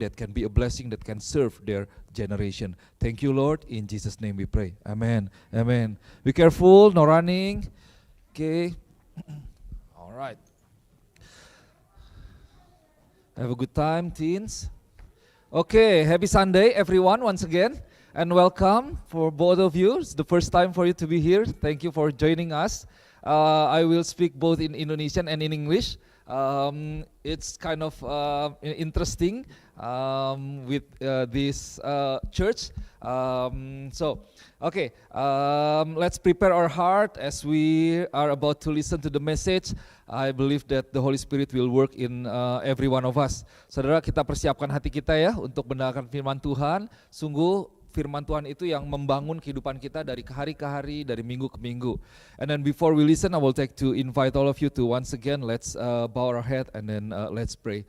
that can be a blessing, that can serve their generation. Thank you, Lord. In Jesus' name we pray. Amen. Amen. Be careful, no running. Okay. All right. Have a good time, teens. Okay, happy Sunday, everyone, once again. And welcome for both of you. It's the first time for you to be here. Thank you for joining us. I will speak both in Indonesian and in English. It's kind of interesting with this church. Let's prepare our heart as we are about to listen to the message. I believe that the Holy Spirit will work in every one of us. Saudara, kita persiapkan hati kita ya untuk mendengarkan firman Tuhan. Sungguh firman Tuhan itu yang membangun kehidupan kita dari hari ke hari, dari minggu ke minggu. And then before we listen, I will take to invite all of you to once again, let's bow our head and then let's pray.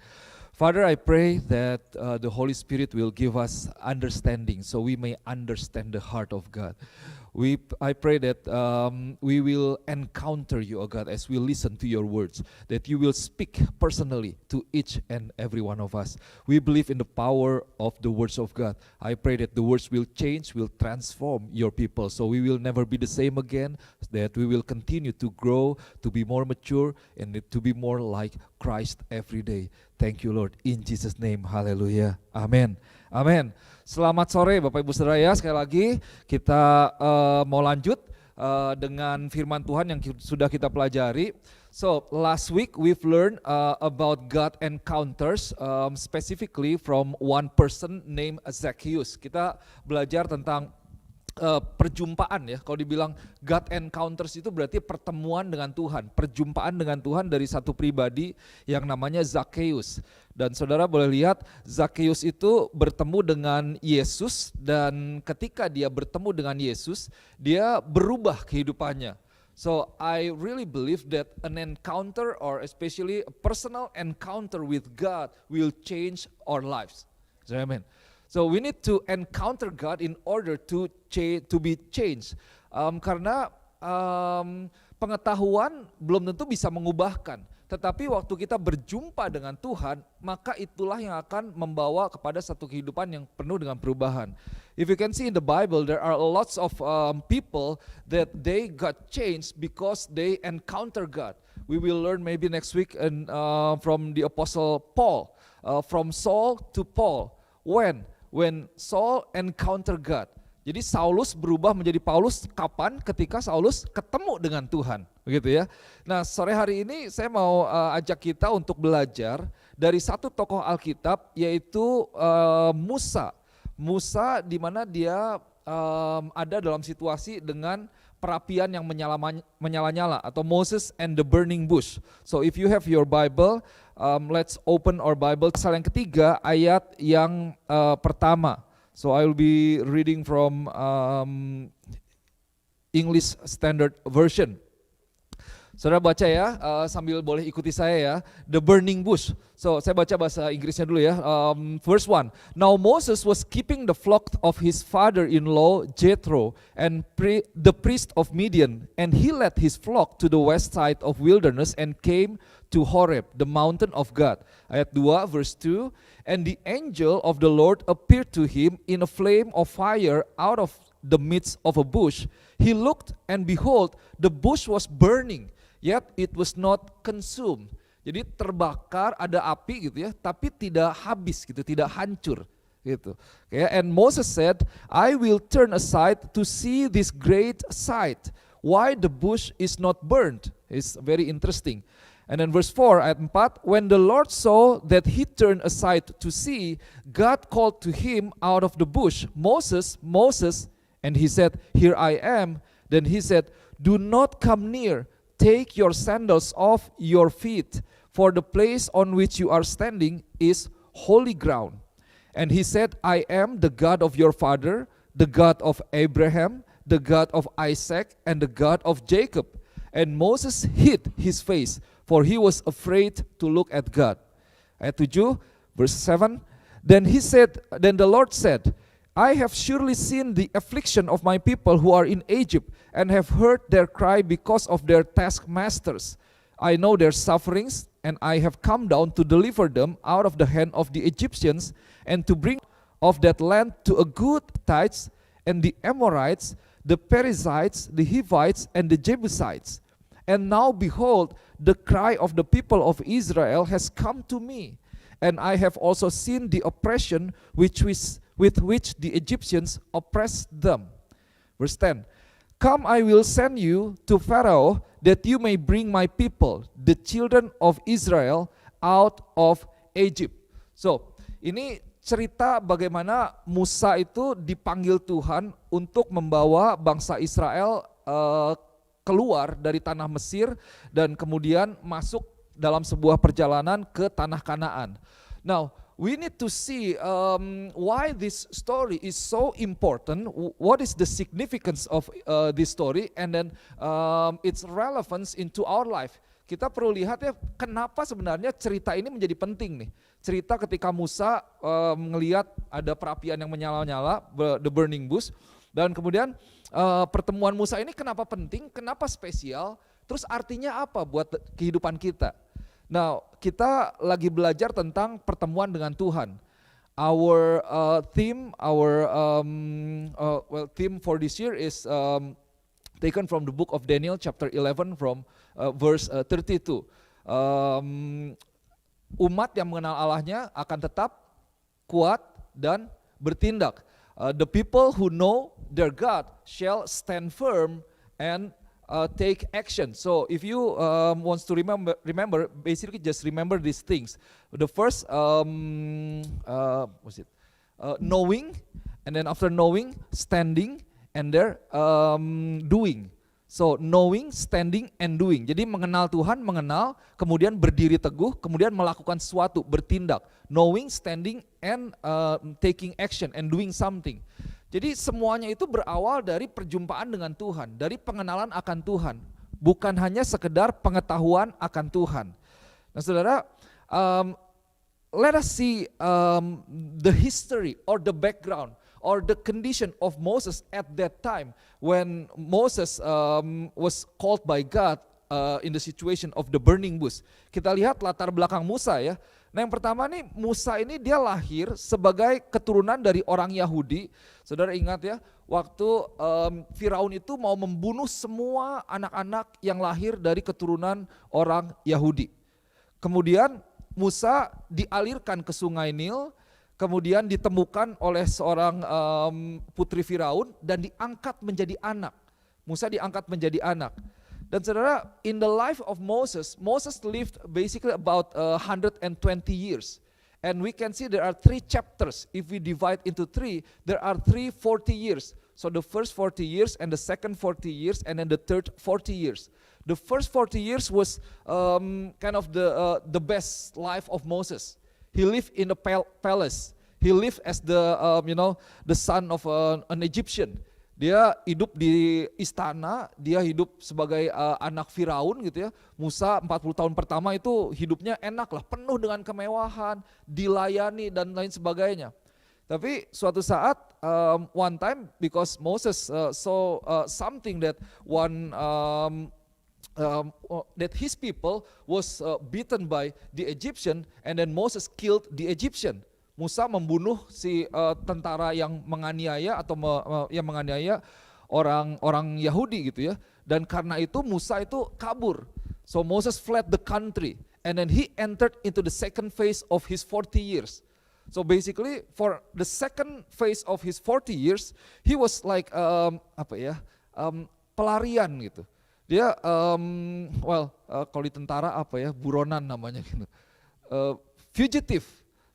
Father, I pray that the Holy Spirit will give us understanding so we may understand the heart of God. I pray that we will encounter you, O God, as we listen to your words, that you will speak personally to each and every one of us. We believe in the power of the words of God. I pray that the words will change, will transform your people, so we will never be the same again, that we will continue to grow, to be more mature, and to be more like Christ every day. Thank you, Lord. In Jesus' name, hallelujah. Amen. Amen. Selamat sore Bapak Ibu Saudara ya, sekali lagi kita mau lanjut dengan firman Tuhan yang sudah kita pelajari. So last week we've learned about God encounters, specifically from one person named Zacchaeus. Kita belajar tentang perjumpaan ya. Kalau dibilang God encounters itu berarti pertemuan dengan Tuhan, perjumpaan dengan Tuhan dari satu pribadi yang namanya Zacchaeus. Dan saudara boleh lihat Zacchaeus itu bertemu dengan Yesus, dan ketika dia bertemu dengan Yesus, dia berubah kehidupannya. So I really believe that an encounter, or especially a personal encounter with God, will change our lives. Amen. So we need to encounter God in order to be changed. Karena pengetahuan belum tentu bisa mengubahkan. Tetapi waktu kita berjumpa dengan Tuhan, maka itulah yang akan membawa kepada satu kehidupan yang penuh dengan perubahan. If you can see in the Bible, there are lots of people that they got changed because they encounter God. We will learn maybe next week from the Apostle Paul, from Saul to Paul. When Saul encounter God. Jadi Saulus berubah menjadi Paulus kapan? Ketika Saulus ketemu dengan Tuhan, begitu ya. Nah, sore hari ini saya mau ajak kita untuk belajar dari satu tokoh Alkitab, yaitu Musa. Musa di mana dia ada dalam situasi dengan perapian yang menyala-nyala, atau Moses and the burning bush. So if you have your Bible, let's open our Bible. Pasal yang ketiga, ayat yang pertama. So I will be reading from English Standard Version. Saudara baca ya, sambil boleh ikuti saya ya. The burning bush. So saya baca bahasa Inggrisnya dulu ya. Verse 1. Now Moses was keeping the flock of his father-in-law Jethro, and the priest of Midian, and he led his flock to the west side of wilderness and came to Horeb, the mountain of God. Ayat 2, verse 2. And the angel of the Lord appeared to him in a flame of fire out of the midst of a bush. He looked, and behold, the bush was burning, yet it was not consumed. Jadi terbakar, ada api gitu ya, tapi tidak habis gitu, tidak hancur gitu. Okay, and Moses said, I will turn aside to see this great sight, why the bush is not burned. It's very interesting. And then verse 4, ayat 4, when the Lord saw that he turned aside to see, God called to him out of the bush, Moses, Moses, and he said, here I am. Then he said, do not come near, take your sandals off your feet, for the place on which you are standing is holy ground. And he said, I am the God of your father, the God of Abraham, the God of Isaac, and the God of Jacob. And Moses hid his face, for he was afraid to look at God. Ayat 7, verse 7. Then the Lord said, I have surely seen the affliction of my people who are in Egypt, and have heard their cry because of their taskmasters. I know their sufferings, and I have come down to deliver them out of the hand of the Egyptians, and to bring of that land to a good tithes, and the Amorites, the Perizzites, the Hivites, and the Jebusites. And now behold, the cry of the people of Israel has come to me, and I have also seen the oppression with which the Egyptians oppressed them. Verse 10, come, I will send you to Pharaoh, that you may bring my people, the children of Israel, out of Egypt. So, ini cerita bagaimana Musa itu dipanggil Tuhan untuk membawa bangsa Israel keluar dari tanah Mesir dan kemudian masuk dalam sebuah perjalanan ke tanah Kanaan. Now, we need to see why this story is so important, what is the significance of this story, and then its relevance into our life. Kita perlu lihat ya, kenapa sebenarnya cerita ini menjadi penting nih. Cerita ketika Musa melihat ada perapian yang menyala-nyala, the burning bush, dan kemudian pertemuan Musa ini kenapa penting, kenapa spesial, terus artinya apa buat kehidupan kita. Nah, kita lagi belajar tentang pertemuan dengan Tuhan. Our theme for this year is taken from the book of Daniel chapter 11 from verse 32. Umat yang mengenal Allahnya akan tetap kuat dan bertindak. The people who know their God shall stand firm and take action. So if you wants to remember, basically just remember these things. The first, knowing, and then after knowing, standing, and there doing. So knowing, standing, and doing. Jadi mengenal Tuhan, mengenal, kemudian berdiri teguh, kemudian melakukan sesuatu, bertindak. Knowing, standing, and taking action, and doing something. Jadi semuanya itu berawal dari perjumpaan dengan Tuhan, dari pengenalan akan Tuhan, bukan hanya sekedar pengetahuan akan Tuhan. Nah saudara, let us see the history or the background or the condition of Moses at that time when Moses was called by God in the situation of the burning bush. Kita lihat latar belakang Musa ya. Nah yang pertama nih, Musa ini dia lahir sebagai keturunan dari orang Yahudi. Saudara ingat ya, waktu Firaun itu mau membunuh semua anak-anak yang lahir dari keturunan orang Yahudi. Kemudian Musa dialirkan ke sungai Nil, kemudian ditemukan oleh seorang putri Firaun dan diangkat menjadi anak. Musa diangkat menjadi anak. Dan saudara, in the life of Moses lived basically about 120 years. And we can see there are 3 chapters. If we divide into 3, there are 3 40 years. So the first 40 years and the second 40 years and then the third 40 years. The first 40 years was kind of the best life of Moses. He lived in a palace. He lived as the son of an Egyptian. Dia hidup di istana, dia hidup sebagai anak Firaun gitu ya. Musa 40 tahun pertama itu hidupnya enak lah, penuh dengan kemewahan, dilayani dan lain sebagainya. Tapi suatu saat, one time because Moses saw something that that his people was beaten by the Egyptian, and then Moses killed the Egyptian. Musa membunuh si tentara yang menganiaya atau yang menganiaya orang Yahudi gitu ya. Dan karena itu Musa itu kabur. So Moses fled the country and then he entered into the second phase of his 40 years. So basically for the second phase of his 40 years he was like pelarian gitu. Dia kalau di tentara buronan namanya gitu. Fugitive.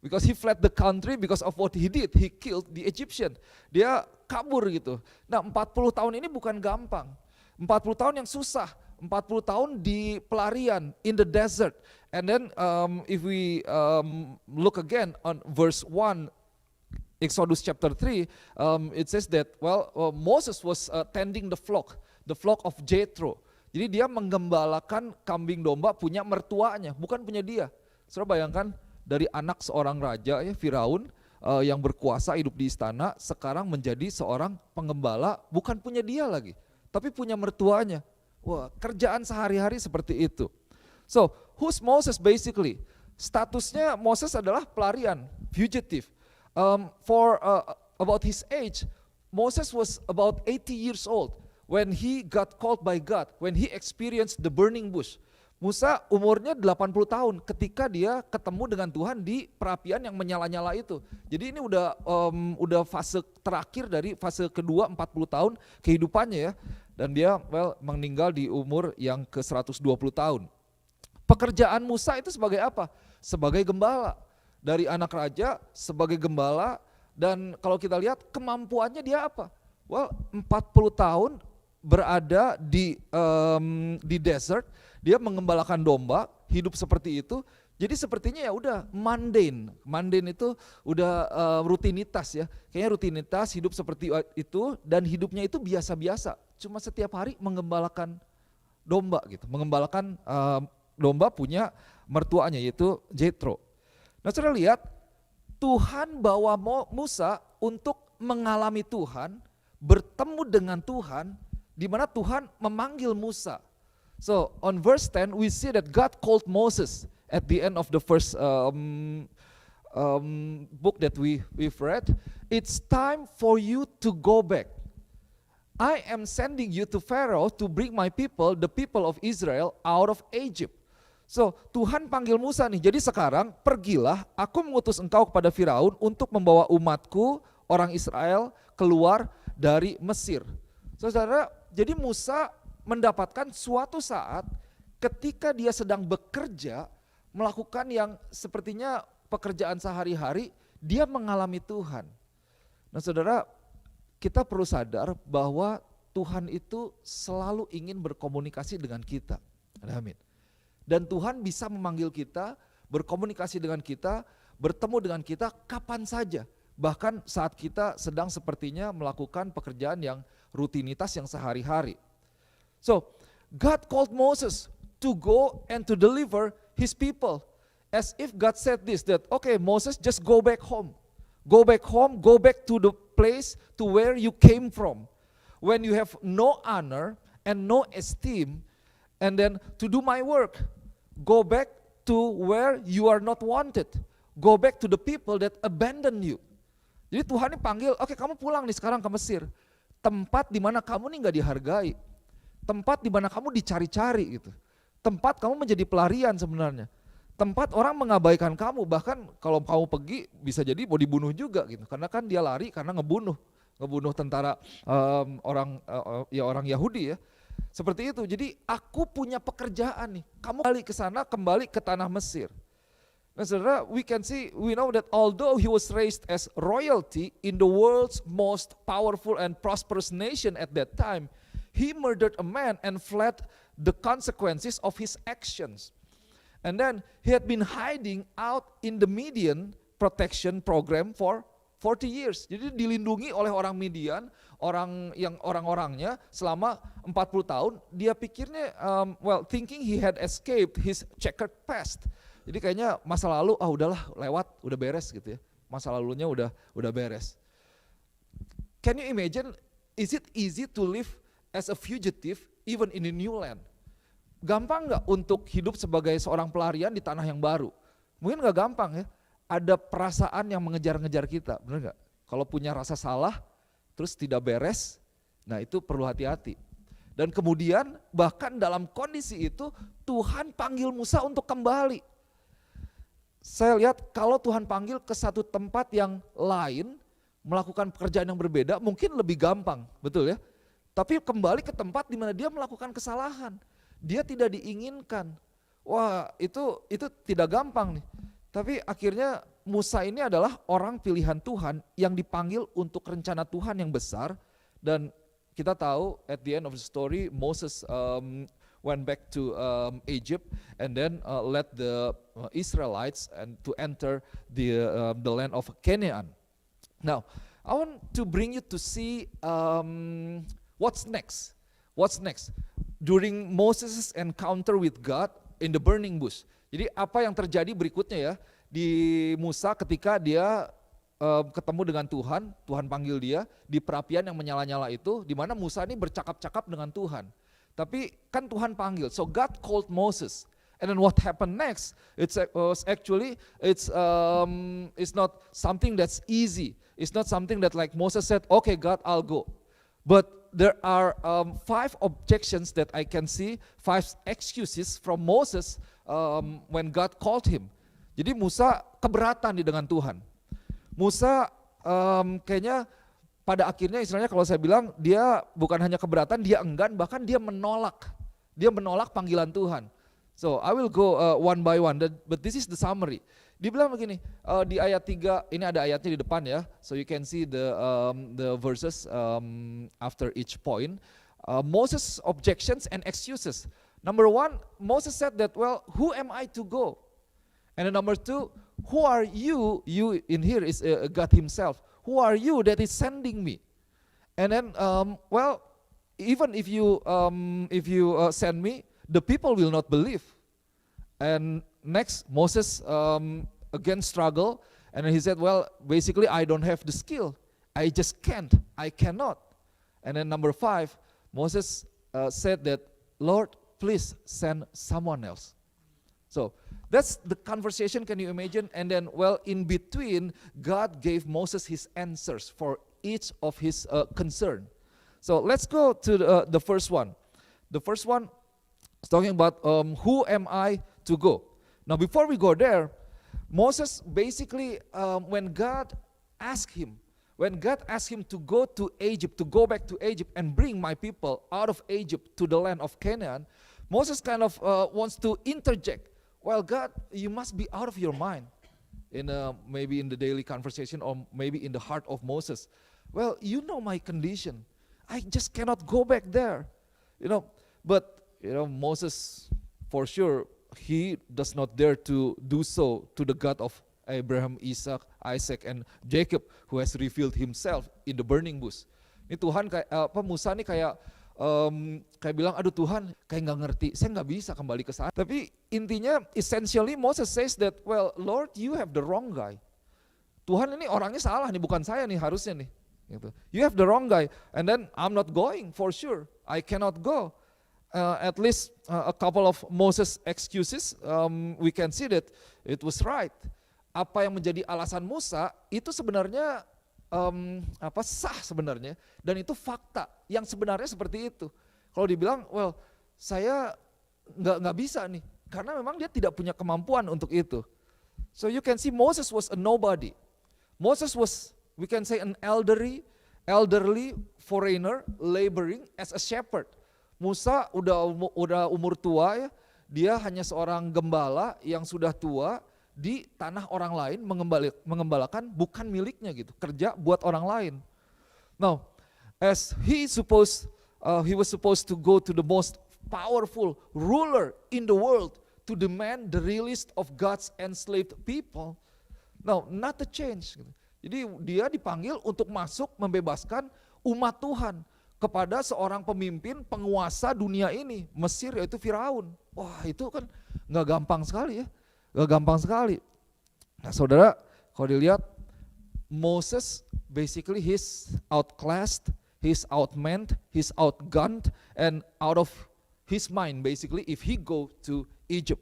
Because he fled the country because of what he did. He killed the Egyptian. Dia kabur gitu. Nah 40 tahun ini bukan gampang. 40 tahun yang susah. 40 tahun di pelarian, in the desert. And then if we look again on verse 1, Exodus chapter 3, it says that Moses was tending the flock of Jethro. Jadi dia menggembalakan kambing domba punya mertuanya, bukan punya dia. Saudara bayangkan, dari anak seorang raja ya Firaun yang berkuasa hidup di istana, sekarang menjadi seorang penggembala, bukan punya dia lagi, tapi punya mertuanya. Wah, kerjaan sehari-hari seperti itu. So, who's Moses basically? Statusnya Moses adalah pelarian, fugitive. For about his age, Moses was about 80 years old when he got called by God, when he experienced the burning bush. Musa umurnya 80 tahun ketika dia ketemu dengan Tuhan di perapian yang menyala-nyala itu. Jadi ini udah fase terakhir dari fase kedua 40 tahun kehidupannya ya. Dan dia meninggal di umur yang ke 120 tahun. Pekerjaan Musa itu sebagai apa? Sebagai gembala. Dari anak raja sebagai gembala, dan kalau kita lihat kemampuannya dia apa? 40 tahun berada di desert, dia mengembalakan domba, hidup seperti itu. Jadi sepertinya ya udah mundane. Mundane itu udah rutinitas ya. Kayaknya rutinitas hidup seperti itu, dan hidupnya itu biasa-biasa. Cuma setiap hari mengembalakan domba gitu. Mengembalakan domba punya mertuanya yaitu Jethro. Nah, saudara lihat Tuhan bawa Musa untuk mengalami Tuhan, bertemu dengan Tuhan, di mana Tuhan memanggil Musa. So on verse 10 we see that God called Moses at the end of the first book that we've read. It's time for you to go back. I am sending you to Pharaoh to bring my people, the people of Israel, out of Egypt. So Tuhan panggil Musa nih, jadi sekarang pergilah, aku mengutus engkau kepada Firaun untuk membawa umatku, orang Israel, keluar dari Mesir. Saudara, jadi Musa mendapatkan suatu saat ketika dia sedang bekerja, melakukan yang sepertinya pekerjaan sehari-hari, dia mengalami Tuhan. Nah saudara, kita perlu sadar bahwa Tuhan itu selalu ingin berkomunikasi dengan kita. Amin. Dan Tuhan bisa memanggil kita, berkomunikasi dengan kita, bertemu dengan kita kapan saja. Bahkan saat kita sedang sepertinya melakukan pekerjaan yang rutinitas yang sehari-hari. So, God called Moses to go and to deliver his people. As if God said this, that okay Moses, just go back home. Go back home, go back to the place to where you came from. When you have no honor and no esteem, and then to do my work. Go back to where you are not wanted. Go back to the people that abandon you. Jadi Tuhan ini panggil, oke kamu pulang nih sekarang ke Mesir. Tempat di mana kamu nih gak dihargai. Tempat di mana kamu dicari-cari gitu. Tempat kamu menjadi pelarian sebenarnya. Tempat orang mengabaikan kamu, bahkan kalau kamu pergi bisa jadi mau dibunuh juga gitu. Karena kan dia lari karena ngebunuh tentara orang Yahudi ya. Seperti itu, jadi aku punya pekerjaan nih, kamu balik ke sana, kembali ke tanah Mesir. Nah saudara, we know that although he was raised as royalty in the world's most powerful and prosperous nation at that time, he murdered a man and fled the consequences of his actions. And then he had been hiding out in the Midian protection program for 40 years. Jadi dilindungi oleh orang Midian, orang-orangnya selama 40 tahun. Dia pikirnya thinking he had escaped his checkered past. Jadi kayaknya masa lalu udahlah lewat, udah beres gitu ya. Masa lalunya udah beres. Can you imagine, is it easy to live as a fugitive even in a new land? Gampang nggak untuk hidup sebagai seorang pelarian di tanah yang baru? Mungkin nggak gampang ya. Ada perasaan yang mengejar-ngejar kita, benar nggak? Kalau punya rasa salah, terus tidak beres, nah itu perlu hati-hati. Dan kemudian bahkan dalam kondisi itu Tuhan panggil Musa untuk kembali. Saya lihat kalau Tuhan panggil ke satu tempat yang lain, melakukan pekerjaan yang berbeda, mungkin lebih gampang, betul ya? Tapi kembali ke tempat di mana dia melakukan kesalahan, dia tidak diinginkan. Wah itu tidak gampang nih. Tapi akhirnya Musa ini adalah orang pilihan Tuhan yang dipanggil untuk rencana Tuhan yang besar. Dan kita tahu at the end of the story Moses went back to Egypt and then led the Israelites and to enter the land of Canaan. Now, I want to bring you to see what's next. What's next? During Moses' encounter with God in the burning bush. Jadi apa yang terjadi berikutnya ya di Musa ketika dia ketemu dengan Tuhan, Tuhan panggil dia di perapian yang menyala-nyala itu, di mana Musa ini bercakap-cakap dengan Tuhan. Tapi kan Tuhan panggil, so God called Moses And then what happened next? It's not something that's easy. It's not something that like Moses said, okay, God, I'll go. But there are 5 objections that I can see, 5 excuses from Moses when God called him. Jadi Musa keberatan dengan Tuhan. Musa kayaknya pada akhirnya istilahnya kalau saya bilang dia bukan hanya keberatan, dia enggan, bahkan dia menolak. Dia menolak panggilan Tuhan. So I will go one by one, but this is the summary. Dia bilang begini, di ayat 3, ini ada ayatnya di depan ya, so you can see the verses after each point. Moses' objections and excuses. Number 1, Moses said that, well, who am I to go? And then number 2, who are you? You in here is God himself. Who are you that is sending me? And then, well, even if you send me, the people will not believe. And next, Moses again struggle, and then he said, well, basically I don't have the skill. I just can't. I cannot. And then number 5, Moses said that, Lord, please send someone else. So that's the conversation, can you imagine? And then, well, in between, God gave Moses his answers for each of his concern. So let's go to the first one. The first one is talking about who am I to go. Now before we go there, Moses basically, when God asked him to go to Egypt, to go back to Egypt and bring my people out of Egypt to the land of Canaan, Moses kind of wants to interject. Well, God, you must be out of your mind. Maybe in the daily conversation or maybe in the heart of Moses. Well, you know my condition. I just cannot go back there. But Moses, for sure, he does not dare to do so to the God of Abraham, Isaac, and Jacob, who has revealed himself in the burning bush. Ini Tuhan Musa nih kayak bilang, aduh Tuhan, kayak nggak ngerti, saya nggak bisa kembali ke sana. Tapi intinya, essentially Moses says that, well, Lord, you have the wrong guy. Tuhan ini orangnya salah nih, bukan saya nih harusnya nih. Gitu. You have the wrong guy, and then I'm not going for sure. I cannot go. At least a couple of Moses excuses, we can see that it was right. Apa yang menjadi alasan Musa itu sebenarnya sah sebenarnya, dan itu fakta yang sebenarnya seperti itu. Kalau dibilang, well, saya nggak bisa nih, karena memang dia tidak punya kemampuan untuk itu. So you can see Moses was a nobody. Moses was, we can say, an elderly foreigner laboring as a shepherd. Musa udah umur tua ya, dia hanya seorang gembala yang sudah tua di tanah orang lain, mengembalakan bukan miliknya gitu, kerja buat orang lain. Now, as he was supposed to go to the most powerful ruler in the world to demand the release of God's enslaved people. Now, not a change. Jadi dia dipanggil untuk masuk membebaskan umat Tuhan kepada seorang pemimpin penguasa dunia ini, Mesir, yaitu Firaun. Wah, itu kan nggak gampang sekali ya. Gak gampang sekali. Nah saudara, kalau dilihat Moses basically he's outclassed, he's outmanned, he's outgunned, and out of his mind basically if he go to Egypt.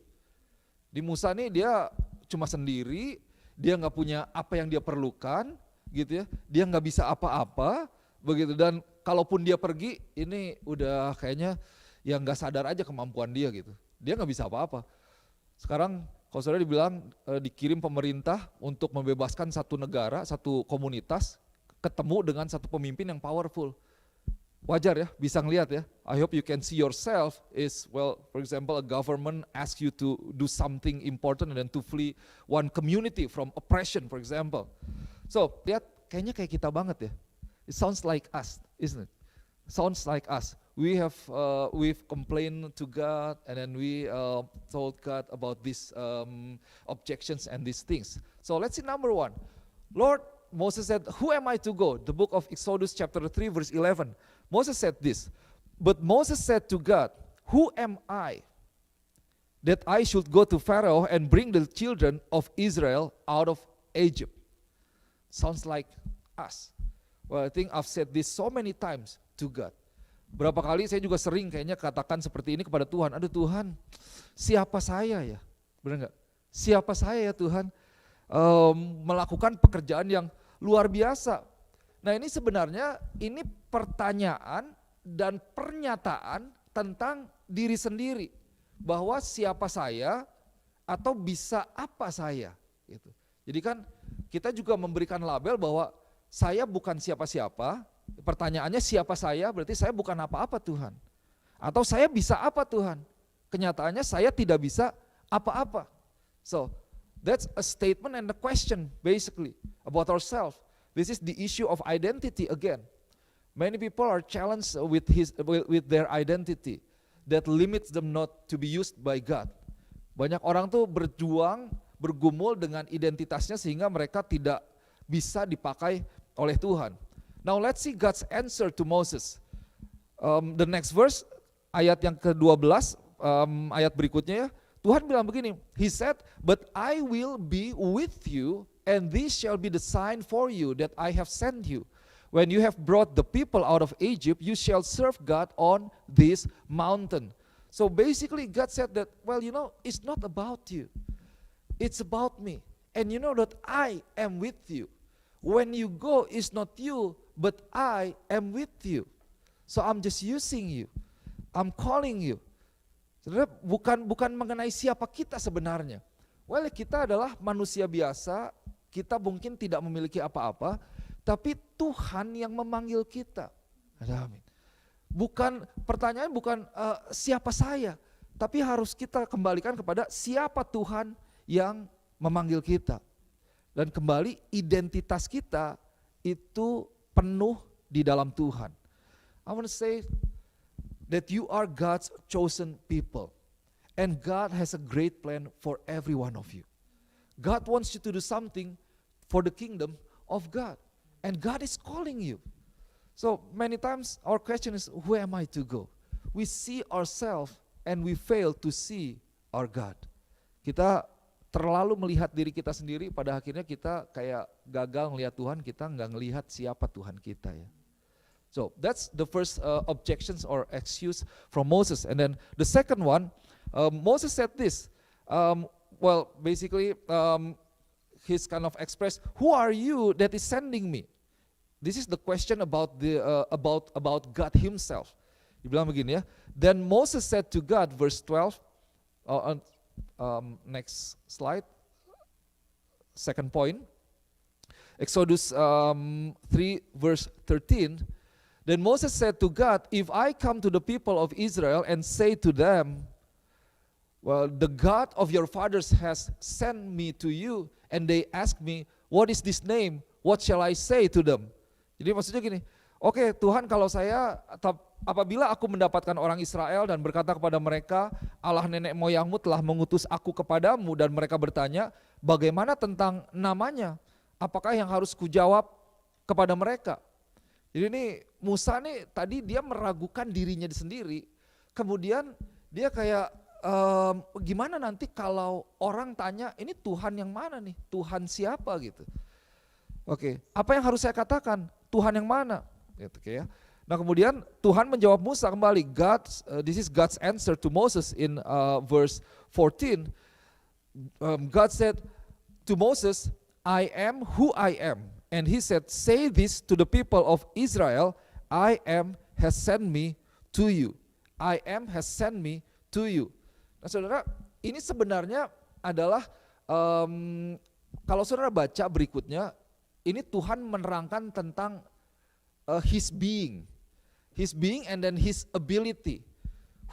Di Musa nih dia cuma sendiri, dia nggak punya apa yang dia perlukan, gitu ya. Dia nggak bisa apa-apa, begitu. Dan kalaupun dia pergi, ini udah kayaknya yang nggak sadar aja kemampuan dia gitu. Dia nggak bisa apa-apa. Sekarang kalau saudara dibilang dikirim pemerintah untuk membebaskan satu negara, satu komunitas, ketemu dengan satu pemimpin yang powerful. Wajar ya, bisa ngelihat ya. I hope you can see yourself is, well, for example, a government ask you to do something important and then to flee one community from oppression, for example. So, lihat, kayaknya kayak kita banget ya. It sounds like us, isn't it? Sounds like us. We've complained to God, and then we told God about these objections and these things. So let's see number 1. Lord, Moses said, who am I to go? The book of Exodus chapter 3 verse 11. Moses said this, but Moses said to God, who am I that I should go to Pharaoh and bring the children of Israel out of Egypt? Sounds like us. Well, I think I've said this so many times to God. Berapa kali saya juga sering kayaknya katakan seperti ini kepada Tuhan, aduh Tuhan, siapa saya ya? Benar nggak? Siapa saya ya Tuhan? Melakukan pekerjaan yang luar biasa. Nah ini sebenarnya ini pertanyaan dan pernyataan tentang diri sendiri. Bahwa siapa saya atau bisa apa saya. Gitu. Jadi kan kita juga memberikan label bahwa saya bukan siapa-siapa. Pertanyaannya siapa saya, berarti saya bukan apa-apa Tuhan. Atau saya bisa apa Tuhan? Kenyataannya saya tidak bisa apa-apa. So that's a statement and a question basically about ourselves. This is the issue of identity again. Many people are challenged with their identity that limits them not to be used by God. Banyak orang tuh berjuang, bergumul dengan identitasnya sehingga mereka tidak bisa dipakai oleh Tuhan. Now let's see God's answer to Moses. The next verse, ayat yang ke-12, ayat berikutnya ya. Tuhan bilang begini, He said, "But I will be with you, and this shall be the sign for you that I have sent you. When you have brought the people out of Egypt, you shall serve God on this mountain." So basically God said that, well, you know, it's not about you. It's about me. And you know that I am with you. When you go, it's not you, but I am with you. So I'm just using you. I'm calling you. Sebenarnya bukan mengenai siapa kita sebenarnya. Well, kita adalah manusia biasa, kita mungkin tidak memiliki apa-apa, tapi Tuhan yang memanggil kita. Amin. Pertanyaan bukan siapa saya, tapi harus kita kembalikan kepada siapa Tuhan yang memanggil kita. Dan kembali identitas kita itu penuh di dalam Tuhan. I want to say that you are God's chosen people. And God has a great plan for every one of you. God wants you to do something for the kingdom of God. And God is calling you. So many times our question is, who am I to go? We see ourselves and we fail to see our God. Kita terlalu melihat diri kita sendiri, pada akhirnya kita kayak gagal melihat Tuhan, kita nggak ngelihat siapa Tuhan kita ya. So that's the first objections or excuse from Moses. And then the second one, Moses said this. Basically, he's kind of expressed, "Who are you that is sending me?" This is the question about God Himself. Dibilang begini ya. Then Moses said to God, verse 12. Next slide. Second point. Exodus 3 verse 13. Then Moses said to God, "If I come to the people of Israel and say to them, well, the God of your fathers has sent me to you, and they ask me, what is this name? What shall I say to them?" Jadi maksudnya gini, oke, Tuhan, kalau apabila aku mendapatkan orang Israel dan berkata kepada mereka, Allah nenek moyangmu telah mengutus aku kepadamu, dan mereka bertanya, bagaimana tentang namanya? Apakah yang harus kujawab kepada mereka? Jadi ini Musa nih tadi dia meragukan dirinya sendiri, kemudian dia kayak gimana nanti kalau orang tanya ini Tuhan yang mana nih, Tuhan siapa gitu. Oke, apa yang harus saya katakan, Tuhan yang mana? Gitu, ya. Nah kemudian Tuhan menjawab Musa kembali, this is God's answer to Moses in verse 14. God said to Moses, "I am who I am." And he said, "Say this to the people of Israel, I am has sent me to you. I am has sent me to you." Nah saudara, ini sebenarnya adalah, kalau saudara baca berikutnya, ini Tuhan menerangkan tentang His being and then His ability,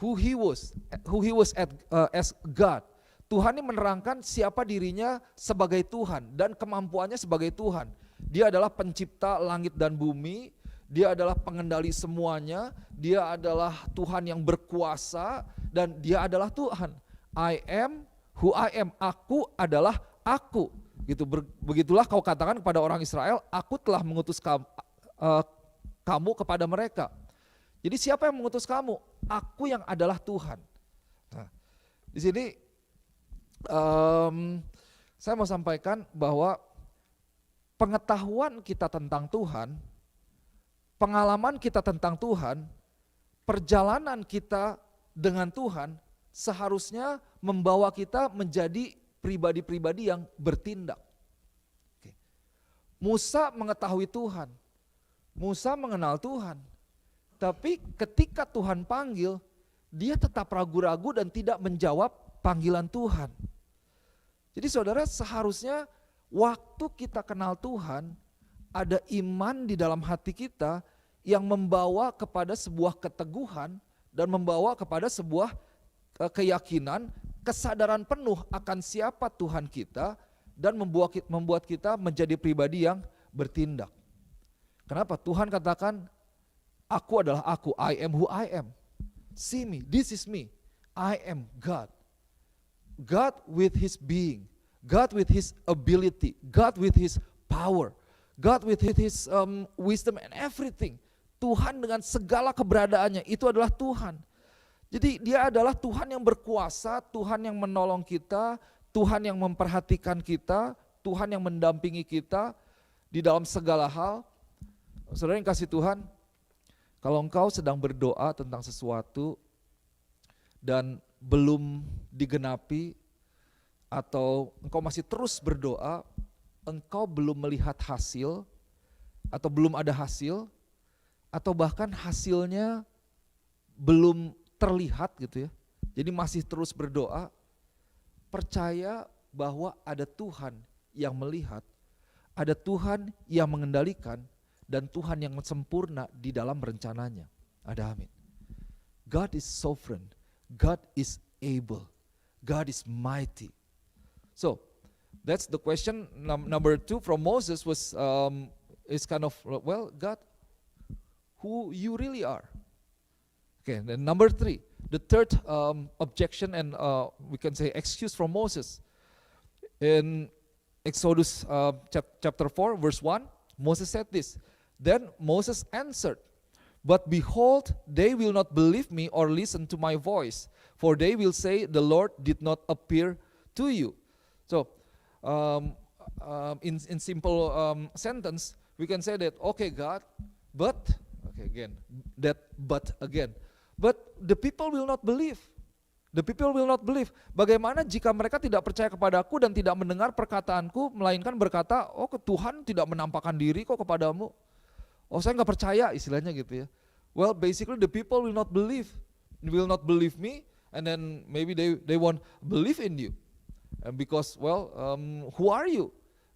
who He was as God. Tuhan ini menerangkan siapa dirinya sebagai Tuhan dan kemampuannya sebagai Tuhan. Dia adalah pencipta langit dan bumi, Dia adalah pengendali semuanya, Dia adalah Tuhan yang berkuasa, dan Dia adalah Tuhan. I am who I am, aku adalah aku. Gitu, begitulah kau katakan kepada orang Israel, aku telah mengutus kamu kepada mereka. Jadi siapa yang mengutus kamu? Aku yang adalah Tuhan. Nah, di sini saya mau sampaikan bahwa pengetahuan kita tentang Tuhan, pengalaman kita tentang Tuhan, perjalanan kita dengan Tuhan seharusnya membawa kita menjadi pribadi-pribadi yang bertindak. Musa mengetahui Tuhan, Musa mengenal Tuhan, tapi ketika Tuhan panggil, dia tetap ragu-ragu dan tidak menjawab panggilan Tuhan. Jadi saudara, seharusnya waktu kita kenal Tuhan, ada iman di dalam hati kita yang membawa kepada sebuah keteguhan dan membawa kepada sebuah keyakinan, kesadaran penuh akan siapa Tuhan kita, dan membuat kita menjadi pribadi yang bertindak. Kenapa? Tuhan katakan, aku adalah aku, I am who I am. See me, this is me, I am God. God with his being, God with his ability, God with his power, God with his wisdom and everything. Tuhan dengan segala keberadaannya, itu adalah Tuhan. Jadi dia adalah Tuhan yang berkuasa, Tuhan yang menolong kita, Tuhan yang memperhatikan kita, Tuhan yang mendampingi kita di dalam segala hal. Saudara yang kasih Tuhan, kalau engkau sedang berdoa tentang sesuatu dan belum digenapi, atau engkau masih terus berdoa, engkau belum melihat hasil, atau belum ada hasil, atau bahkan hasilnya belum terlihat gitu ya, jadi masih terus berdoa, percaya bahwa ada Tuhan yang melihat, ada Tuhan yang mengendalikan, dan Tuhan yang sempurna di dalam rencananya. Ada amin. God is sovereign, God is able, God is mighty. So that's the question. Number 2 from Moses was is kind of, well, God, who you really are. Okay, then number 3, the third objection and we can say excuse from Moses. In Exodus chapter 4 verse 1, Moses said this, then Moses answered, but behold, they will not believe me or listen to my voice, for they will say, the Lord did not appear to you. So in simple sentence, we can say that, okay God, but, okay again, that but again, but the people will not believe. The people will not believe. Bagaimana jika mereka tidak percaya kepadaku dan tidak mendengar perkataanku, melainkan berkata, oh Tuhan tidak menampakkan diri kok kepadamu. Oh saya nggak percaya, istilahnya gitu ya. Well, basically the people will not believe me, and then maybe they won't believe in you. And because, well, who are you?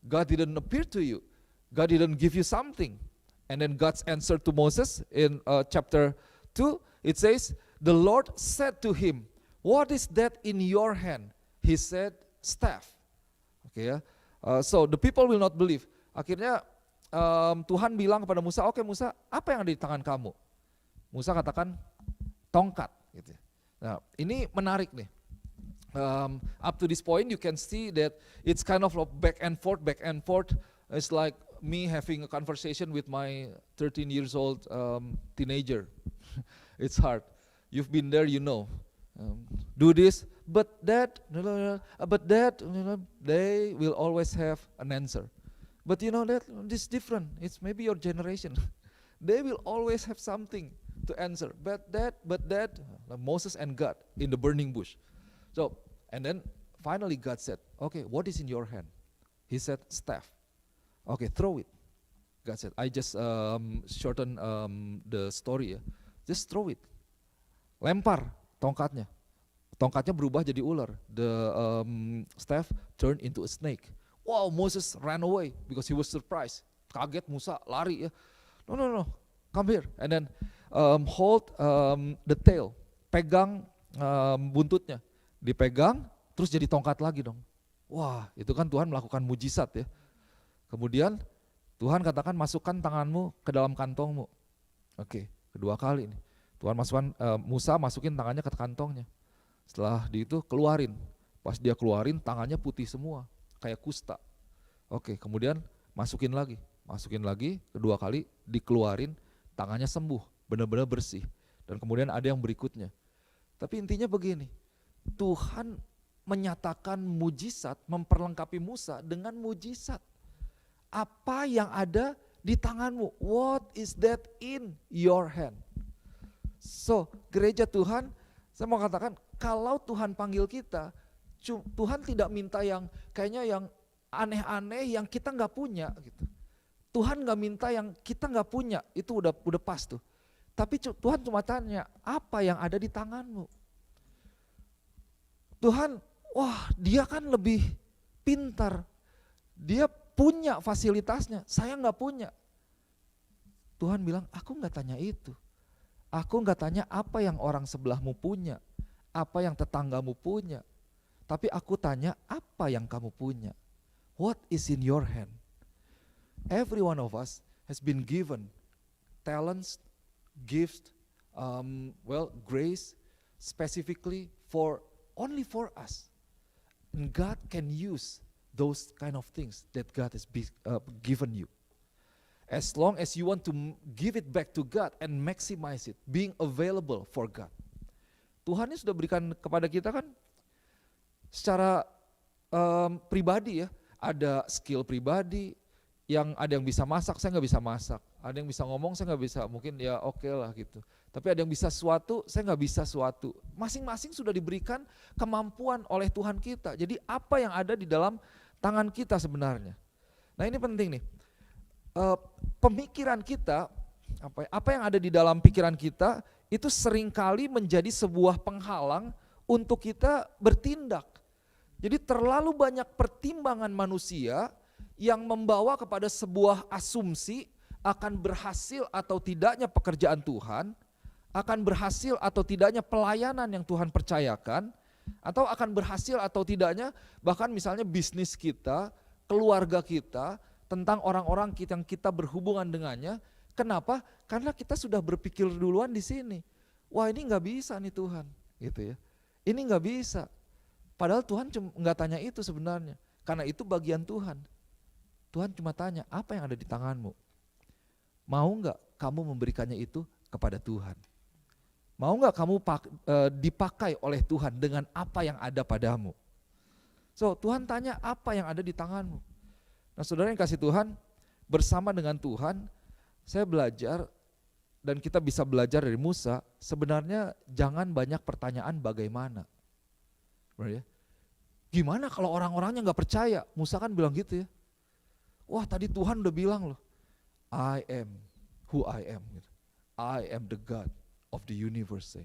God didn't appear to you. God didn't give you something. And then God's answer to Moses in chapter 2, it says, the Lord said to him, what is that in your hand? He said, staff. Okay ya. So the people will not believe. Akhirnya Tuhan bilang kepada Musa, oke Musa, apa yang ada di tangan kamu? Musa katakan tongkat. Gitu. Nah ini menarik nih. Up to this point you can see that it's kind of back and forth. It's like me having a conversation with my 13 years old teenager. It's hard. You've been there, you know. Do this, but that, they will always have an answer. But you know that this is different. It's maybe your generation. They will always have something to answer. But that, Moses and God in the burning bush. So, and then finally God said, okay, what is in your hand? He said, staff. Okay, throw it. God said, I just shorten the story ya. Just throw it. Lempar tongkatnya. Tongkatnya berubah jadi ular. The staff turned into a snake. Wow, Moses ran away because he was surprised. Kaget Musa, lari ya. No, come here. And then hold the tail. Pegang buntutnya. Dipegang, terus jadi tongkat lagi dong. Wah, itu kan Tuhan melakukan mujizat ya. Kemudian Tuhan katakan masukkan tanganmu ke dalam kantongmu. Oke, kedua kali nih. Tuhan Musa masukin tangannya ke kantongnya. Setelah itu keluarin. Pas dia keluarin tangannya putih semua, kayak kusta. Oke, kemudian masukin lagi, kedua kali dikeluarin, tangannya sembuh, benar-benar bersih. Dan kemudian ada yang berikutnya. Tapi intinya begini, Tuhan menyatakan mujizat, memperlengkapi Musa dengan mujizat. Apa yang ada di tanganmu? What is that in your hand? So, gereja Tuhan, saya mau katakan kalau Tuhan panggil kita, Tuhan tidak minta yang kayaknya yang aneh-aneh yang kita nggak punya gitu. Tuhan nggak minta yang kita nggak punya, itu udah pas tuh. Tapi Tuhan cuma tanya, apa yang ada di tanganmu? Tuhan, wah dia kan lebih pintar, dia punya fasilitasnya, saya nggak punya. Tuhan bilang, aku nggak tanya itu. Aku nggak tanya apa yang orang sebelahmu punya, apa yang tetanggamu punya. Tapi aku tanya apa yang kamu punya. What is in your hand? Every one of us has been given talents, gifts, grace, specifically only for us. And God can use those kind of things that God has given you. As long as you want to give it back to God and maximize it, being available for God. Tuhan ini sudah berikan kepada kita kan secara pribadi ya, ada skill pribadi, yang ada yang bisa masak, saya nggak bisa masak, ada yang bisa ngomong, saya nggak bisa, mungkin ya oke lah gitu. Tapi ada yang bisa sesuatu, saya nggak bisa sesuatu. Masing-masing sudah diberikan kemampuan oleh Tuhan kita. Jadi apa yang ada di dalam tangan kita sebenarnya. Nah ini penting nih. Pemikiran kita, apa yang ada di dalam pikiran kita itu seringkali menjadi sebuah penghalang untuk kita bertindak. Jadi terlalu banyak pertimbangan manusia yang membawa kepada sebuah asumsi akan berhasil atau tidaknya pekerjaan Tuhan, akan berhasil atau tidaknya pelayanan yang Tuhan percayakan, atau akan berhasil atau tidaknya bahkan misalnya bisnis kita, keluarga kita, tentang orang-orang yang kita berhubungan dengannya. Kenapa? Karena kita sudah berpikir duluan di sini. Wah ini nggak bisa nih Tuhan, gitu ya. Ini nggak bisa. Padahal Tuhan nggak tanya itu sebenarnya. Karena itu bagian Tuhan. Tuhan cuma tanya apa yang ada di tanganmu. Mau nggak kamu memberikannya itu kepada Tuhan? Mau nggak kamu dipakai oleh Tuhan dengan apa yang ada padamu? So Tuhan tanya apa yang ada di tanganmu. Nah saudara yang kasih Tuhan, bersama dengan Tuhan, saya belajar dan kita bisa belajar dari Musa, sebenarnya jangan banyak pertanyaan bagaimana. Benar ya? Gimana kalau orang-orangnya gak percaya? Musa kan bilang gitu ya. Wah tadi Tuhan udah bilang loh, I am who I am. I am the God of the universe.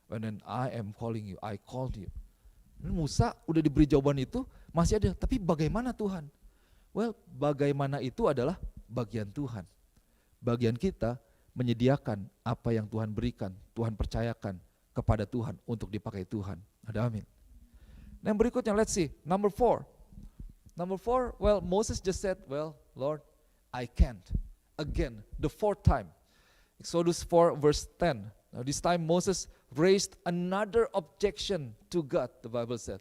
And then I am calling you, I called you. Dan Musa udah diberi jawaban itu, masih ada, tapi bagaimana Tuhan? Well, bagaimana itu adalah bagian Tuhan. Bagian kita menyediakan apa yang Tuhan berikan, Tuhan percayakan kepada Tuhan untuk dipakai Tuhan. Ada amin. Nah yang berikutnya, let's see, number 4. Number 4, well Moses just said, well Lord, I can't. Again, the 4th time. Exodus 4 verse 10. Now this time Moses raised another objection to God, the Bible said.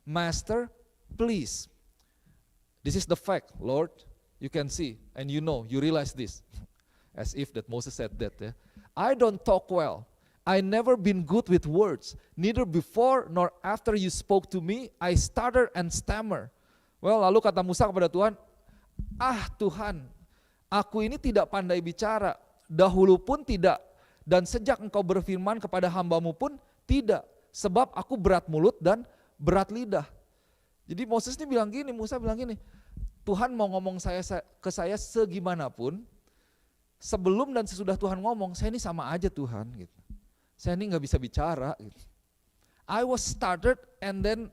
Master, please. This is the fact, Lord, you can see and you know, you realize this. As if that Moses said that. Yeah. I don't talk well. I never been good with words. Neither before nor after you spoke to me, I stutter and stammer. Well, lalu kata Musa kepada Tuhan, Tuhan, aku ini tidak pandai bicara. Dahulu pun tidak. Dan sejak engkau berfirman kepada hambamu pun tidak. Sebab aku berat mulut dan berat lidah. Jadi Moses ini bilang gini, Musa bilang gini, Tuhan mau ngomong ke saya segimanapun, sebelum dan sesudah Tuhan ngomong, saya ini sama aja Tuhan. Gitu. Saya ini nggak bisa bicara. Gitu. I was started and then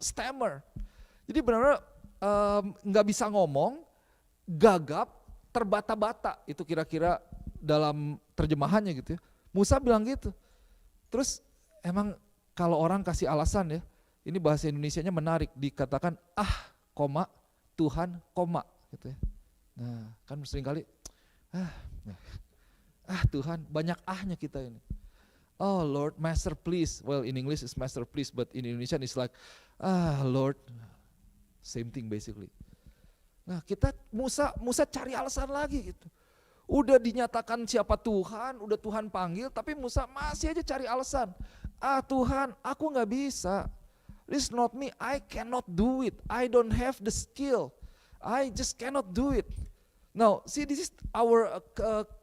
stammer. Jadi benar-benar nggak bisa ngomong, gagap, terbata-bata. Itu kira-kira dalam terjemahannya gitu ya. Musa bilang gitu. Terus emang kalau orang kasih alasan ya, ini bahasa Indonesianya menarik, dikatakan Tuhan, gitu ya. Nah, kan seringkali Tuhan, banyak ahnya kita ini. Oh Lord, Master please. Well, in English is Master please, but in Indonesian it's like Lord, same thing basically. Nah, Musa cari alasan lagi gitu. Udah dinyatakan siapa Tuhan, udah Tuhan panggil, tapi Musa masih aja cari alasan. Tuhan, aku nggak bisa. This is not me, I cannot do it. I don't have the skill. I just cannot do it. Now, see, this is our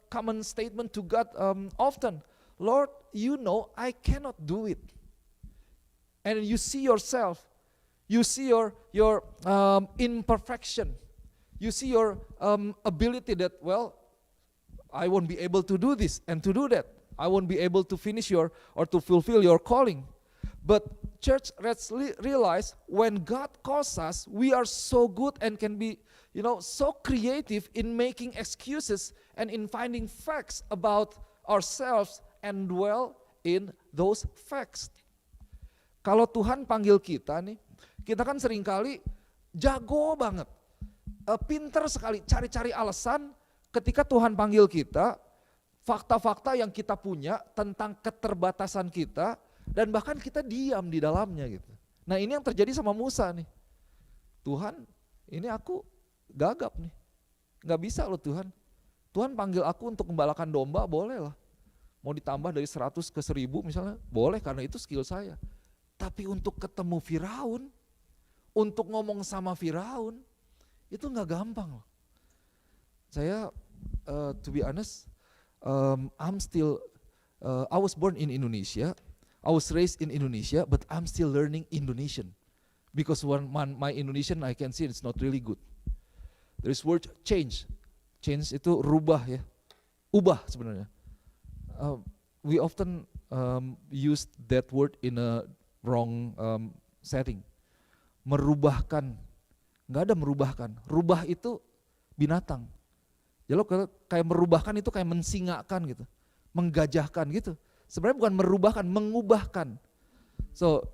common statement to God often. Lord, you know I cannot do it. And you see yourself, you see your imperfection, you see your ability that, well, I won't be able to do this and to do that. I won't be able to finish or to fulfill your calling. But church, let's realize when God calls us, we are so good and can be, so creative in making excuses and in finding facts about ourselves and dwell in those facts. Kalau Tuhan panggil kita nih, kita kan seringkali jago banget, pinter sekali cari-cari alasan ketika Tuhan panggil kita, fakta-fakta yang kita punya tentang keterbatasan kita, dan bahkan kita diam di dalamnya gitu. Nah ini yang terjadi sama Musa nih. Tuhan, ini aku gagap nih, gak bisa loh Tuhan. Tuhan panggil aku untuk gembalakan domba, boleh lah. Mau ditambah dari 100 ke 1000 misalnya, boleh karena itu skill saya. Tapi untuk ketemu Firaun, untuk ngomong sama Firaun, itu gak gampang loh. Saya, to be honest, I was born in Indonesia, I was raised in Indonesia, but I'm still learning Indonesian. Because my Indonesian I can see it's not really good. There is word change. Change itu rubah ya, ubah sebenarnya. We often use that word in a wrong setting. Merubahkan, nggak ada merubahkan. Rubah itu binatang. Jadi kayak merubahkan itu kayak mensingakan gitu, menggajahkan gitu. Sebenarnya bukan merubahkan, mengubahkan. So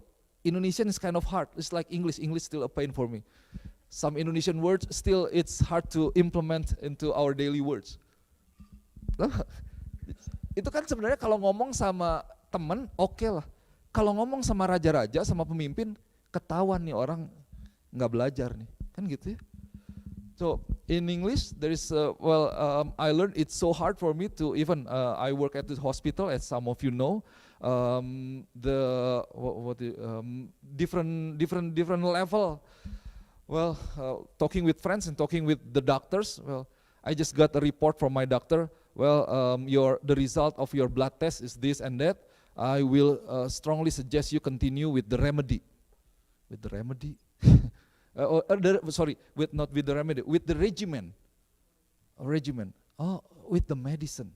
Indonesian is kind of hard. It's like English still a pain for me. Some Indonesian words still it's hard to implement into our daily words. Itu kan sebenarnya kalau ngomong sama temen oke lah. Kalau ngomong sama raja-raja, sama pemimpin, ketahuan nih orang nggak belajar nih, kan gitu ya. So in English there is I learned it's so hard for me to even I work at the hospital, as some of you know, different level. Well, talking with friends and talking with the doctors. Well, I just got a report from my doctor. Well, the result of your blood test is this and that. I will strongly suggest you continue with the remedy. With the remedy? Not with the remedy, with the regimen. Regimen. Oh, with the medicine.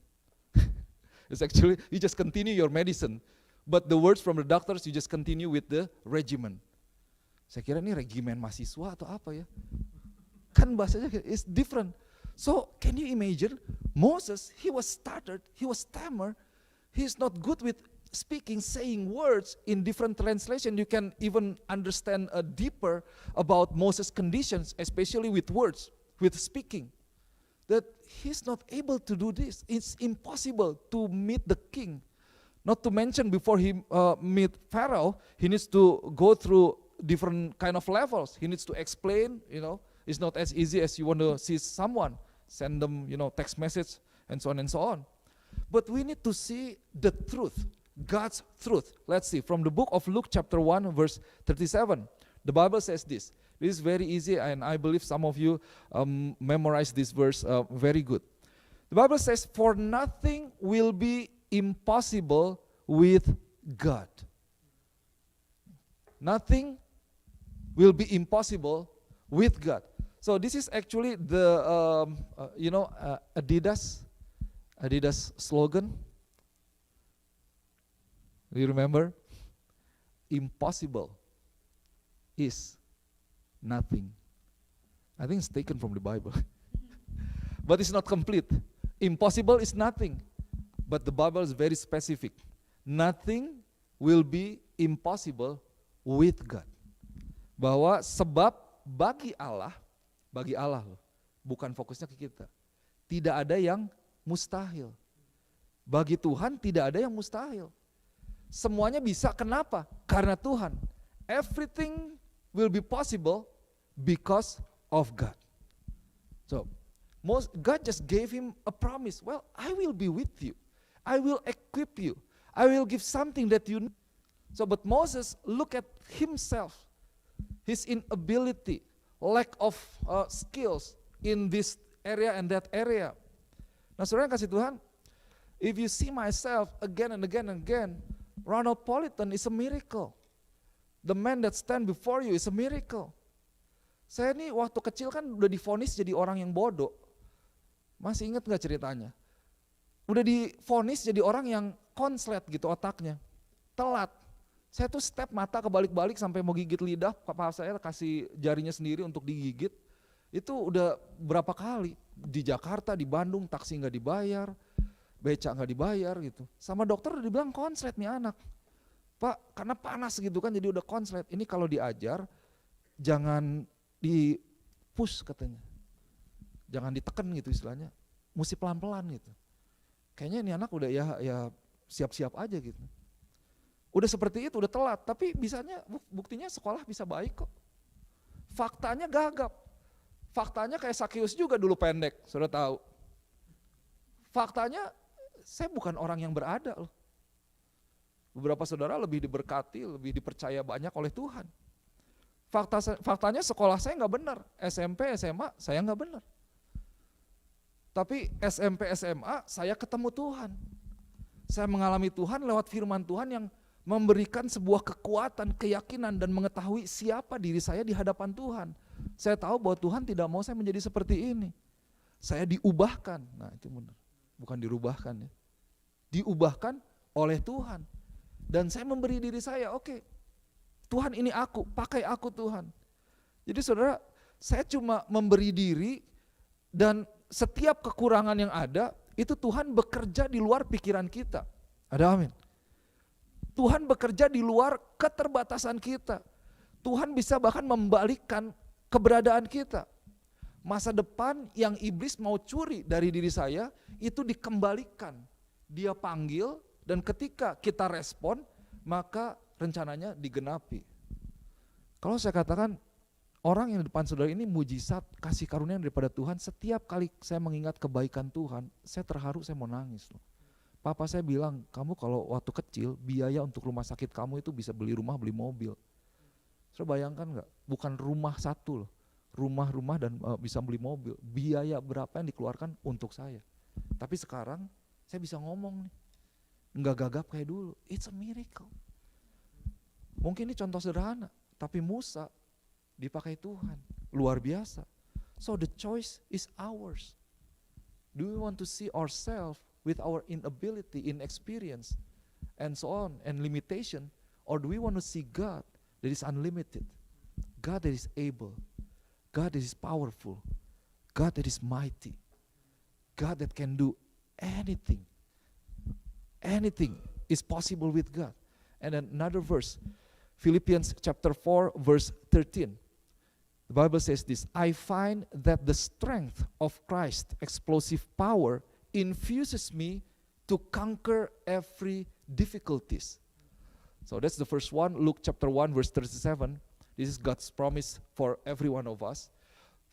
It's actually, you just continue your medicine. But the words from the doctors, you just continue with the regimen. Saya kira ini regimen mahasiswa atau apa ya. Kan bahasanya is different. So can you imagine, Moses, he was stuttered, he was stammer, he's not good with speaking, saying words in different translation. You can even understand deeper about Moses' conditions, especially with words, with speaking. That he's not able to do this. It's impossible to meet the king. Not to mention before he meet Pharaoh, he needs to go through different kind of levels. He needs to explain, it's not as easy as you want to see someone, send them, text message and so on and so on. But we need to see the truth. God's truth. Let's see, from the book of Luke chapter 1 verse 37, the Bible says this. This is very easy and I believe some of you memorize this verse very good. The Bible says, for nothing will be impossible with God. Nothing will be impossible with God. So this is actually the, Adidas slogan. Do you remember? Impossible is nothing. I think it's taken from the Bible. But it's not complete. Impossible is nothing. But the Bible is very specific. Nothing will be impossible with God. Bahwa sebab bagi Allah loh, bukan fokusnya ke kita. Tidak ada yang mustahil. Bagi Tuhan tidak ada yang mustahil. Semuanya bisa, kenapa? Karena Tuhan. Everything will be possible because of God. So, God just gave him a promise. Well, I will be with you. I will equip you. I will give something that you need. So, but Moses look at himself, his inability, lack of skills in this area and that area. Nah, saudara kasih Tuhan, If you see myself again and again and again, Ronald Politan is a miracle. The man that stand before you is a miracle. Saya nih waktu kecil kan udah divonis jadi orang yang bodoh. Masih ingat gak ceritanya? Udah divonis jadi orang yang konslet gitu otaknya. Telat. Saya tuh step mata kebalik-balik sampai mau gigit lidah, papa saya kasih jarinya sendiri untuk digigit. Itu udah berapa kali. Di Jakarta, di Bandung, taksi gak dibayar, beca gak dibayar gitu. Sama dokter udah dibilang konslet nih anak. Pak, karena panas gitu kan jadi udah konslet. Ini kalau diajar, jangan di-push katanya. Jangan ditekan gitu istilahnya. Mesti pelan-pelan gitu. Kayaknya ini anak udah ya siap-siap aja gitu. Udah seperti itu, udah telat. Tapi buktinya sekolah bisa baik kok. Faktanya gagap. Faktanya kayak Sakius juga dulu pendek, sudah tahu. Faktanya saya bukan orang yang berada loh. Beberapa saudara lebih diberkati, lebih dipercaya banyak oleh Tuhan. Faktanya sekolah saya nggak benar, SMP, SMA saya nggak benar. Tapi SMP, SMA saya ketemu Tuhan. Saya mengalami Tuhan lewat firman Tuhan yang memberikan sebuah kekuatan, keyakinan dan mengetahui siapa diri saya di hadapan Tuhan. Saya tahu bahwa Tuhan tidak mau saya menjadi seperti ini. Saya diubahkan, nah itu benar, bukan dirubahkan ya. Diubahkan oleh Tuhan. Dan saya memberi diri saya, oke, Tuhan ini aku, pakai aku Tuhan. Jadi saudara, saya cuma memberi diri dan setiap kekurangan yang ada, itu Tuhan bekerja di luar pikiran kita. Ada amin. Tuhan bekerja di luar keterbatasan kita. Tuhan bisa bahkan membalikkan keberadaan kita. Masa depan yang iblis mau curi dari diri saya, itu dikembalikan. Dia panggil, dan ketika kita respon, maka rencananya digenapi. Kalau saya katakan, orang yang di depan saudara ini mujizat, kasih karunia daripada Tuhan, setiap kali saya mengingat kebaikan Tuhan, saya terharu, saya mau nangis loh. Papa saya bilang, kamu kalau waktu kecil, biaya untuk rumah sakit kamu itu bisa beli rumah, beli mobil. Saudara bayangkan gak, bukan rumah satu loh, rumah-rumah dan bisa beli mobil. Biaya berapa yang dikeluarkan untuk saya. Tapi sekarang, saya bisa ngomong nih. Enggak gagap kayak dulu, it's a miracle. Mungkin ini contoh sederhana, tapi Musa dipakai Tuhan, luar biasa. So the choice is ours. Do we want to see ourselves with our inability, inexperience, and so on, and limitation, or do we want to see God that is unlimited, God that is able, God that is powerful, God that is mighty, God that can do anything. Anything is possible with God. And then another verse, Philippians chapter 4 verse 13. The Bible says this, I find that the strength of Christ's explosive power infuses me to conquer every difficulties. So that's the first one, Luke chapter 1 verse 37. This is God's promise for every one of us.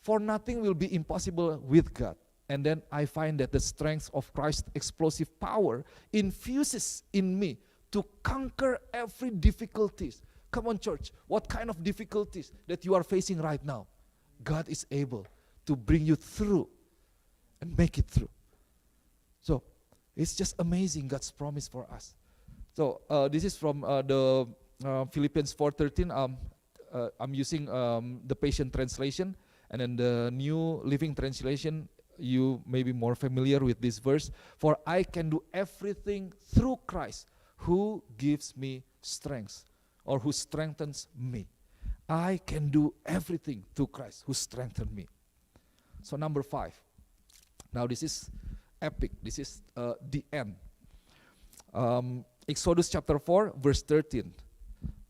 For nothing will be impossible with God. And then I find that the strength of Christ's explosive power infuses in me to conquer every difficulties. Come on church, what kind of difficulties that you are facing right now? God is able to bring you through and make it through. So it's just amazing God's promise for us. So this is from the Philippians 4:13. I'm using the Passion Translation, and then the New Living Translation. You may be more familiar with this verse. For I can do everything through Christ who gives me strength, or who strengthens me. I can do everything through Christ who strengthens me. So number 5. Now this is epic. This is the end. Exodus chapter 4 verse 13.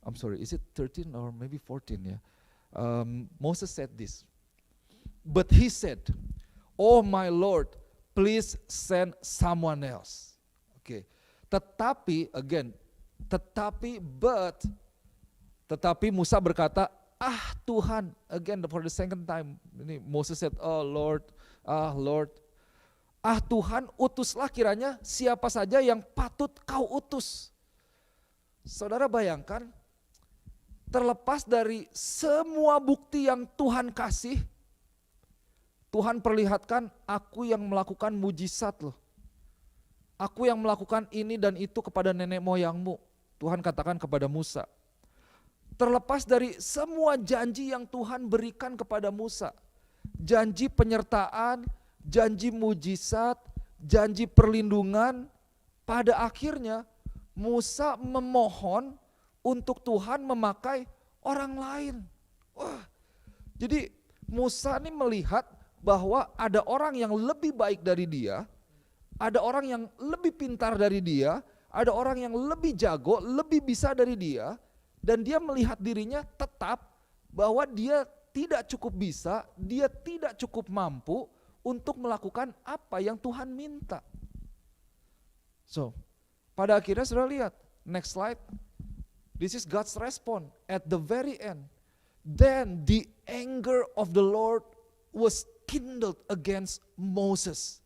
I'm sorry, is it 13 or maybe 14? Yeah. Moses said this. But he said, oh my Lord, please send someone else. Okay. Tetapi Musa berkata, Tuhan, again for the second time. Ini Moses said, oh Lord, Lord. Tuhan, utuslah kiranya siapa saja yang patut kau utus. Saudara bayangkan, terlepas dari semua bukti yang Tuhan kasih, Tuhan perlihatkan aku yang melakukan mujizat loh. Aku yang melakukan ini dan itu kepada nenek moyangmu. Tuhan katakan kepada Musa. Terlepas dari semua janji yang Tuhan berikan kepada Musa. Janji penyertaan, janji mujizat, janji perlindungan. Pada akhirnya Musa memohon untuk Tuhan memakai orang lain. Wah, jadi Musa ini melihat bahwa ada orang yang lebih baik dari dia, ada orang yang lebih pintar dari dia, ada orang yang lebih jago, lebih bisa dari dia, dan dia melihat dirinya tetap bahwa dia tidak cukup bisa, dia tidak cukup mampu untuk melakukan apa yang Tuhan minta. So, pada akhirnya sudah lihat, next slide. This is God's response at the very end. Then the anger of the Lord was kindled against Moses.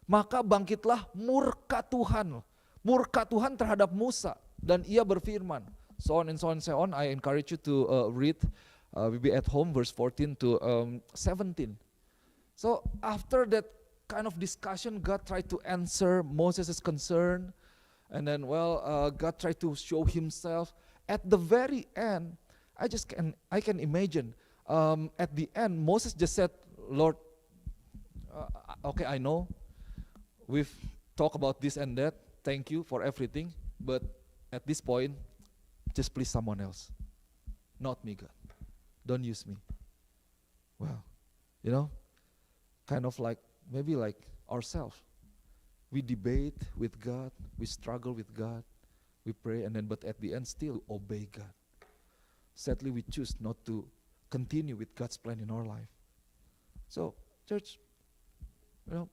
Maka bangkitlah murka Tuhan. Murka Tuhan terhadap Musa. Dan ia berfirman. So on and so on and so on. I encourage you to read. Maybe at home verse 14 to 17. So after that kind of discussion, God tried to answer Moses' concern. And then God tried to show himself. At the very end, I can imagine. At the end, Moses just said, Lord, okay, I know. We've talked about this and that. Thank you for everything. But at this point, just please someone else. Not me, God. Don't use me. Well, kind of like, maybe like ourselves. We debate with God, we struggle with God, we pray, and then but at the end still obey God. Sadly, we choose not to continue with God's plan in our life. So, church, I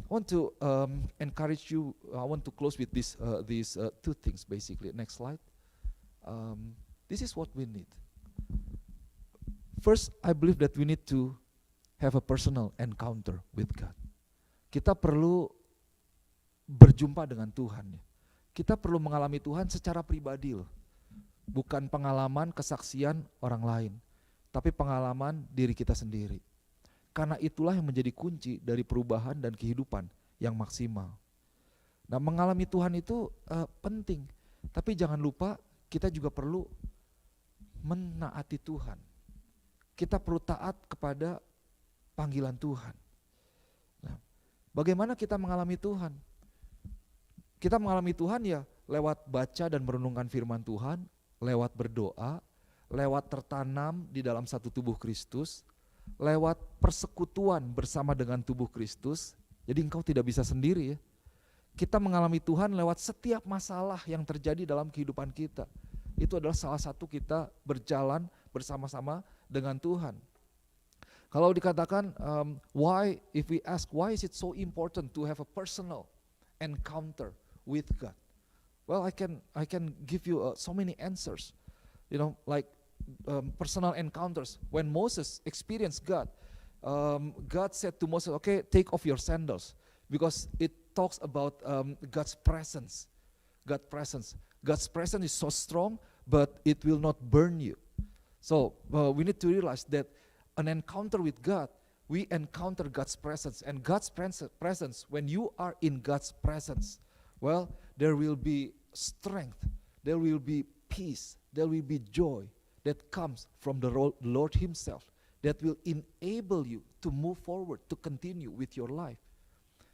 want to encourage you. I want to close with these two things basically. Next slide. This is what we need. First, I believe that we need to have a personal encounter with God. Kita perlu berjumpa dengan Tuhan. Kita perlu mengalami Tuhan secara pribadi loh. Bukan pengalaman kesaksian orang lain, tapi pengalaman diri kita sendiri. Karena itulah yang menjadi kunci dari perubahan dan kehidupan yang maksimal. Nah, mengalami Tuhan itu penting, tapi jangan lupa kita juga perlu menaati Tuhan. Kita perlu taat kepada panggilan Tuhan. Nah, bagaimana kita mengalami Tuhan? Kita mengalami Tuhan ya lewat baca dan merenungkan firman Tuhan, lewat berdoa, lewat tertanam di dalam satu tubuh Kristus, lewat persekutuan bersama dengan tubuh Kristus. Jadi engkau tidak bisa sendiri ya. Kita mengalami Tuhan lewat setiap masalah yang terjadi dalam kehidupan kita. Itu adalah salah satu kita berjalan bersama-sama dengan Tuhan. Kalau dikatakan if we ask why is it so important to have a personal encounter with God? Well, I can give you so many answers. Like personal encounters. When Moses experienced God, God said to Moses, okay, take off your sandals, because it talks about God's presence. God's presence. God's presence is so strong, but it will not burn you. So we need to realize that an encounter with God, we encounter God's presence. And God's presence, when you are in God's presence, well, there will be strength, there will be peace, there will be joy that comes from the Lord himself, that will enable you to move forward, to continue with your life.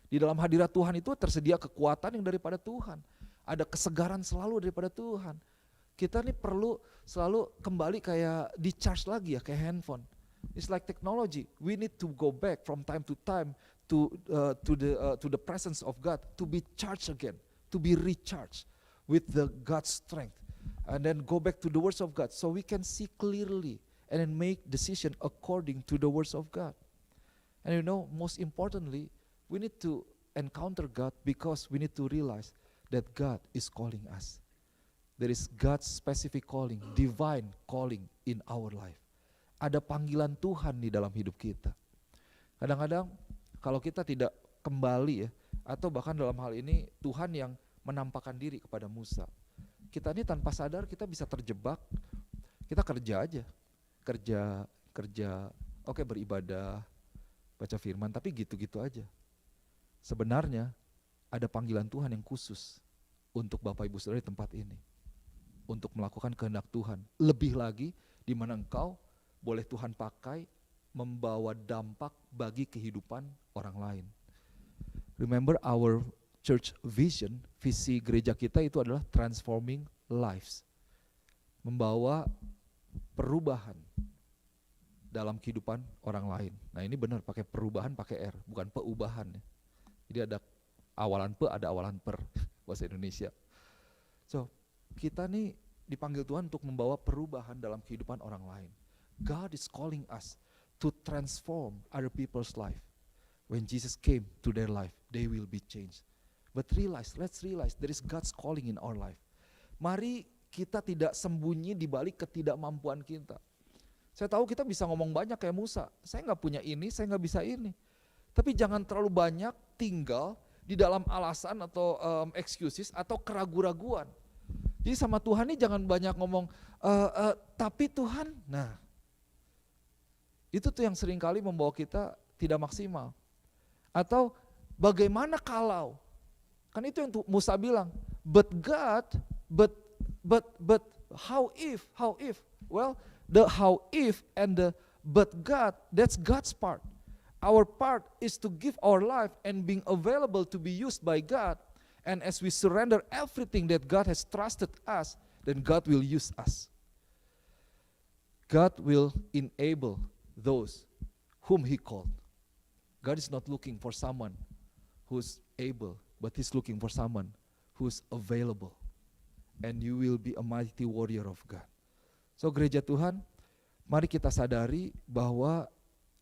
Di dalam hadirat Tuhan itu tersedia kekuatan yang daripada Tuhan. Ada kesegaran selalu daripada Tuhan. Kita nih perlu selalu kembali kayak di charge lagi ya, kayak handphone. It's like technology. We need to go back from time to time to the presence of God, to be charged again, to be recharged with the God's strength, and then go back to the words of God, so we can see clearly and then make decision according to the words of God. And most importantly, we need to encounter God because we need to realize that God is calling us. There is God's specific calling, divine calling in our life. Ada panggilan Tuhan di dalam hidup kita. Kadang-kadang kalau kita tidak kembali ya, atau bahkan dalam hal ini Tuhan yang menampakkan diri kepada Musa. Kita ini tanpa sadar kita bisa terjebak, kita kerja aja. Kerja, oke beribadah, baca firman, tapi gitu-gitu aja. sebenarnya ada panggilan Tuhan yang khusus untuk Bapak Ibu Saudara di tempat ini, untuk melakukan kehendak Tuhan. Lebih lagi di mana engkau boleh Tuhan pakai membawa dampak bagi kehidupan orang lain. Remember our church vision, visi gereja kita itu adalah transforming lives. Membawa perubahan dalam kehidupan orang lain. Nah ini benar pakai perubahan pakai R, bukan peubahan. Jadi ada awalan pe, ada awalan per, bahasa Indonesia. So kita nih dipanggil Tuhan untuk membawa perubahan dalam kehidupan orang lain. God is calling us to transform other people's life. When Jesus came to their life, they will be changed. But let's realize there is God's calling in our life. Mari kita tidak sembunyi di balik ketidakmampuan kita. Saya tahu kita bisa ngomong banyak kayak Musa, saya nggak punya ini, saya nggak bisa ini. Tapi jangan terlalu banyak tinggal di dalam alasan atau excuses atau keraguan-raguan. Jadi sama Tuhan ini jangan banyak ngomong, tapi Tuhan, nah itu tuh yang seringkali membawa kita tidak maksimal. Atau bagaimana kalau, kan itu yang Musa bilang, but God, but how if, well the how if and the but God, that's God's part. Our part is to give our life and being available to be used by God. And as we surrender everything that God has trusted us, then God will use us. God will enable those whom He called. God is not looking for someone who's able, but He's looking for someone who's available. And you will be a mighty warrior of God. So gereja Tuhan, mari kita sadari bahwa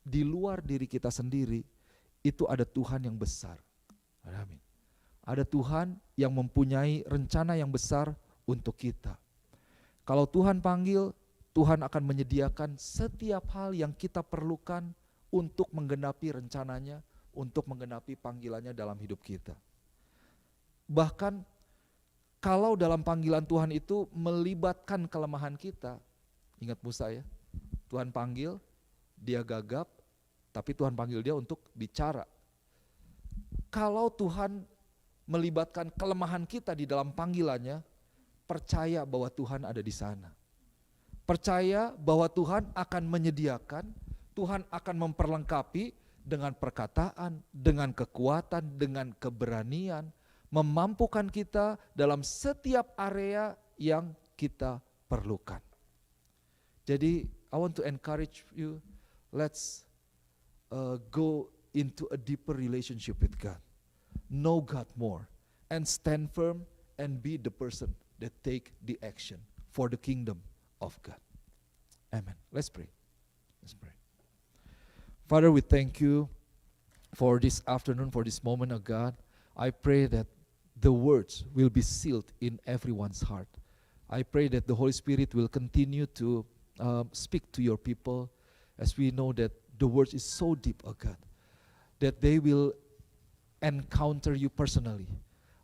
di luar diri kita sendiri itu ada Tuhan yang besar. Amin. Ada Tuhan yang mempunyai rencana yang besar untuk kita. Kalau Tuhan panggil, Tuhan akan menyediakan setiap hal yang kita perlukan untuk menggenapi rencananya, untuk menggenapi panggilannya dalam hidup kita. Bahkan kalau dalam panggilan Tuhan itu melibatkan kelemahan kita, ingat Musa ya, Tuhan panggil, dia gagap, tapi Tuhan panggil dia untuk bicara. Kalau Tuhan melibatkan kelemahan kita di dalam panggilannya, percaya bahwa Tuhan ada di sana. Percaya bahwa Tuhan akan menyediakan, Tuhan akan memperlengkapi dengan perkataan, dengan kekuatan, dengan keberanian, memampukan kita dalam setiap area yang kita perlukan. Jadi I want to encourage you, let's go into a deeper relationship with God. Know God more and stand firm and be the person that take the action for the kingdom of God. Amen. Let's pray. Let's pray. Father, we thank you for this afternoon, for this moment of God. I pray that the words will be sealed in everyone's heart. I pray that the Holy Spirit will continue to speak to your people, as we know that the word is so deep, oh God, that they will encounter you personally.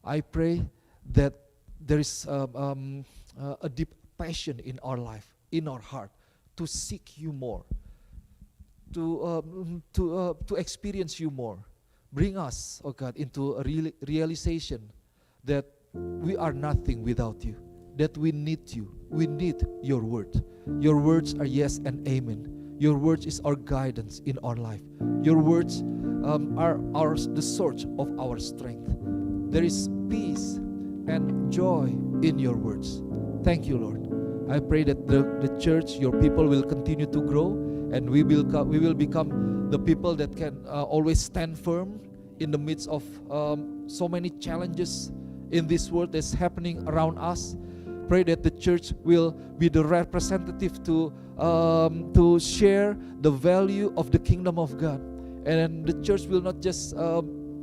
I pray that there is a deep passion in our life, in our heart, to seek you more, to experience you more. Bring us, oh God, into a realization that we are nothing without you, that we need you. We need your word. Your words are yes and amen. Your words is our guidance in our life. Your words are the source of our strength. There is peace and joy in your words. Thank you, Lord. I pray that the church, your people, will continue to grow, and we will become the people that can always stand firm in the midst of so many challenges in this world that's happening around us. Pray that the church will be the representative to share the value of the kingdom of God, and the church will not just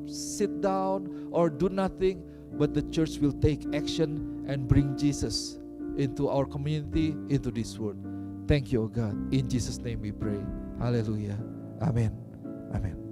sit down or do nothing, but the church will take action and bring Jesus into our community, into this world. Thank you, O God. In Jesus' name we pray. Hallelujah. Amen. Amen.